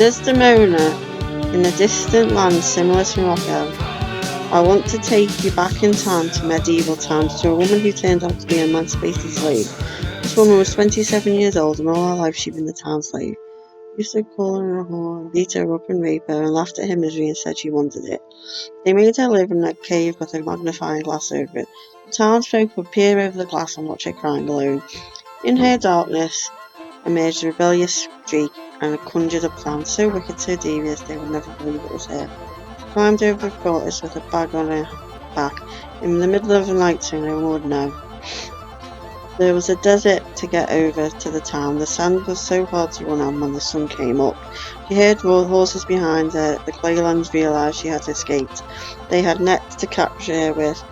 Desdemona, in a distant land similar to Morocco, I want to take you back in time to medieval times, to a woman who turned out to be an emancipated slave. This woman was 27 years old, and all her life she'd been a town slave. He used to call her a whore, beat her up and rape her, and laughed at her misery and said she wanted it. They made her live in a cave with a magnifying glass over it. The townsfolk would peer over the glass and watch her crying alone. In her darkness emerged a rebellious streak and conjured a plan so wicked, so devious, they would never believe it was her. She climbed over the fortress with a bag on her back, in the middle of the night so no one would know. There was a desert to get over to the town. The sand was so hard to run on when the sun came up. She heard horses behind her. The Claylands realised she had escaped. They had nets to capture her with.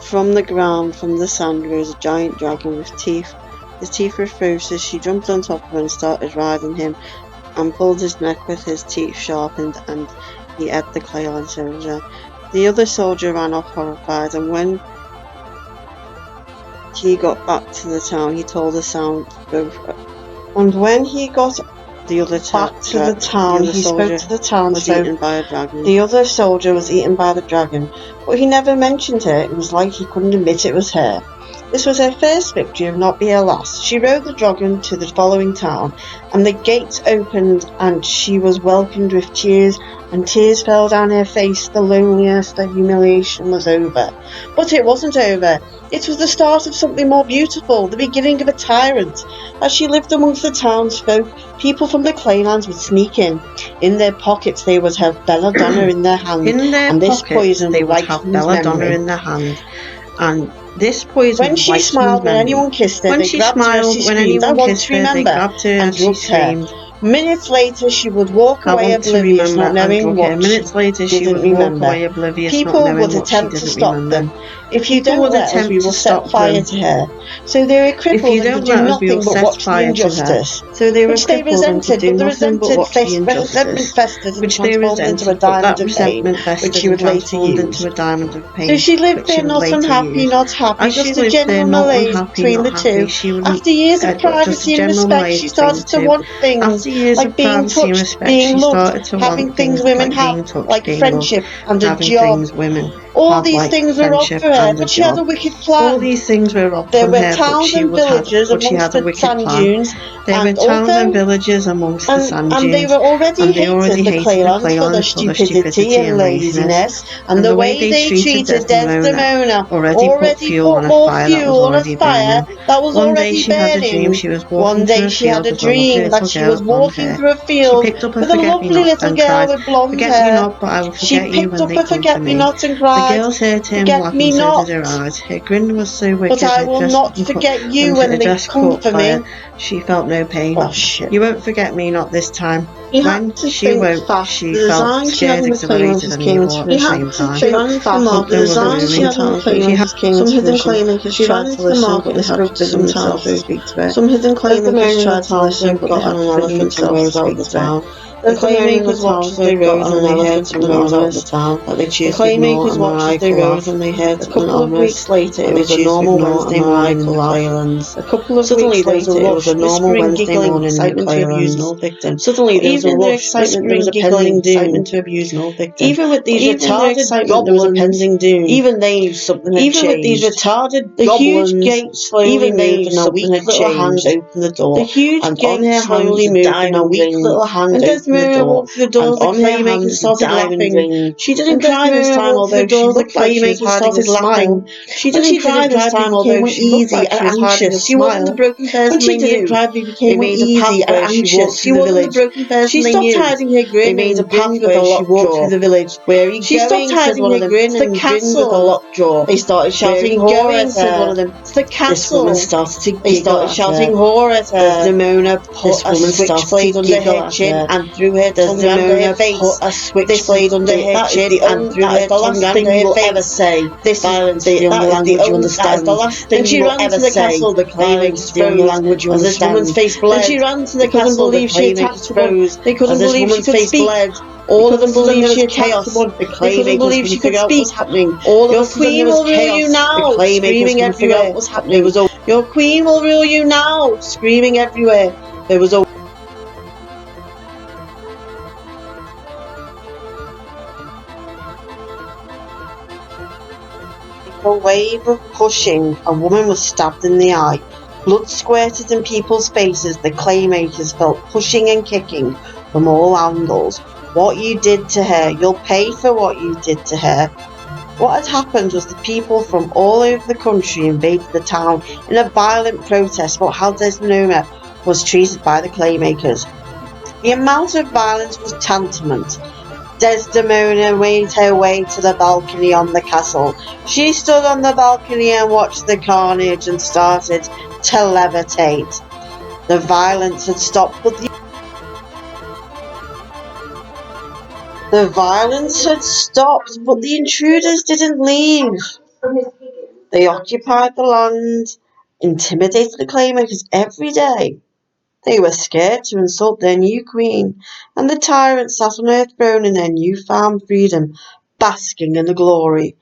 From the ground, from the sand, rose a giant dragon with teeth. His teeth were ferocious. She jumped on top of him and started riding him, and pulled his neck with his teeth sharpened, and he ate the Clayland soldier. The other soldier ran off horrified, and when he got back to the town, he told the sound both. And when he got the other back to the town, he spoke to the town was eaten by a dragon. The other soldier was eaten by the dragon, but he never mentioned her. It was like he couldn't admit it was her. This was her first victory, and not be her last. She rode the dragon to the following town, and the gates opened, and she was welcomed with cheers, and tears fell down her face. The loneliness, the humiliation was over. But it wasn't over. It was the start of something more beautiful, the beginning of a tyrant. As she lived amongst the townsfolk, people from the Claylands would sneak in. In their pockets they would have belladonna in their hand, and this poison they would have belladonna in their hand. And this poison when she smiled when anyone kissed her, they grabbed her as she screamed, "I want to remember," and drugged her. Minutes later, she would walk away oblivious, not knowing what she didn't remember. People would attempt to stop them. If you don't let us, we will set fire to her. So they were crippled and could do nothing but watch the injustice, which they resented, but the resentment festered and transformed into a diamond of pain, which she would later use. So she lived there not unhappy, not happy, just a general malaise between the two. After years of privacy and respect, she started to want things like being touched, being loved, having things women have, like friendship and a job. All these things were robbed for her, but she had a wicked plan. There were towns and villages amongst the sand dunes, and they were already hated, the Claylands, for their stupidity and laziness, and the way they treated Desdemona already put more fuel on a fire that was already burning. One day she had a dream that she was walking through a field with a lovely little girl with blonde hair. She picked up a forget-me-not and cried, "The girls heard him laugh and so did her eyes. Her grin was so wicked, but I will not forget you when they come for me." She felt no pain. Oh, shit. "You won't forget me, not this time." When she woke, she felt scared, exhilarated, and evil at the same time. She ran into the market. The design she had on the Claymakers came into hidden Claymakers tried to listen, but they spoke to themselves to speak to it. Some hidden Claymakers tried to listen, but they had an elephant and rose out of the town. The Claymakers watched as they rode and they heard something out of the town that they choose to ignore, and watched as they rode and they heard something anonymous. A couple of weeks later, it was a normal Wednesday morning in the Claylands. Suddenly there was a rush, whispering, giggling, excitement to abuse no victim. Suddenly there was a rush, excitement, there was a pending doom. To abuse no victim. Even with these retarded goblins, there was a pending doom. Even they knew something had changed. Even with these retarded goblins, the huge gate slowly moved and a weak little hand opened the door. The huge gate slowly moved and a weak little hand opened the door, and on her hand started laughing. She didn't cry this time, although she looked like she was hiding a smile. She didn't cry this time, although she looked like she was hiding a smile. She wasn't the broken person they knew. When she didn't cry, they became uneasy and anxious. She wasn't the broken person they knew. She stopped hiding her grin. They made a path with a locked jaw through the village. "Where are you going?" She stopped hiding her grin and grinned with a locked jaw. They started shouting, "Horror!" said one of them. "To the castle." This woman started to giggle. They started shouting, "Horror!" Desdemona put a switchblade under her chin and threw her tongue under her face. Put a switchblade under her chin and threw her tongue under her face. Ever say. This violence is the only language you understand. The last thing you will ever say. The Claymakers the only language you understand. As this woman's face bled. Then she ran to the castle. The Claymakers froze. They couldn't believe she could speak. All of them believed she had chaos. The Claymakers couldn't figure out what's happening. Your queen will rule you now. Screaming everywhere. Your queen will rule you now. Screaming everywhere. There was a A wave of pushing. A woman was stabbed in the eye. Blood squirted in people's faces. The claymakers felt pushing and kicking from all angles. What you did to her, you'll pay for what you did to her. What had happened was the people from all over the country invaded the town in a violent protest about how Desdemona was treated by the claymakers. The amount of violence was tantamount. Desdemona made her way to the balcony on the castle. She stood on the balcony and watched the carnage and started to levitate. The violence had stopped, but the intruders didn't leave. They occupied the land, intimidated the claymakers every day. They were scared to insult their new queen, and the tyrant sat on her throne in her new-found freedom, basking in the glory.